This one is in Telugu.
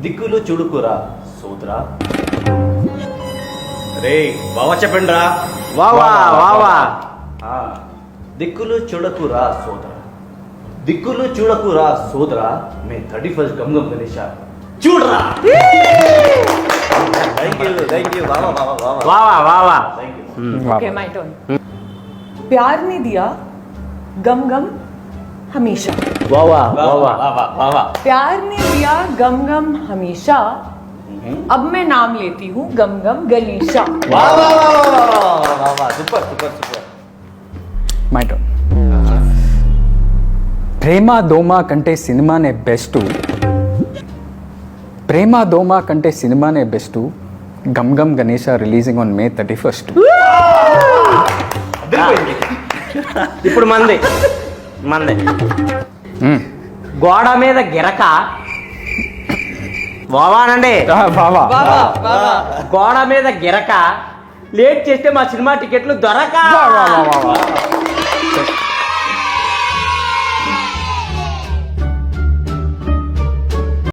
దిక్కులు చూడుకురా సోదరా. రే బావా చెప్పండి రా. వావా వావా. దిక్కులు చూడకురా సోదరా, దిక్కులు చూడకురా సోదరా, మే 31st గమ్ గమ్ గణేష చూడరా. థ్యాంక్ యూ బావా బావా బావా వావా వావా. Thank you. Okay, my turn. प्यार ने दिया गम गम हमेशा. వావా బావా వావా. బావా బావా. प्यार ने दिया गम गम हमेशा. अब मैं नाम लेती हूँ गम गम गलीशा. బావా బావా super super super. My turn. ప్రేమ దోమ కంటే సినిమానే బెస్ట్, ప్రేమ దోమ కంటే సినిమానే best. Gam Gam Ganesha releasing on May 31st. అదిరిపోయింది. ఇప్పుడు మంది గోడ మీద గిరక వావానండి. బావా గోడ మీద గిరక లేట్ చేస్తే మా సినిమా టికెట్లు దొరక.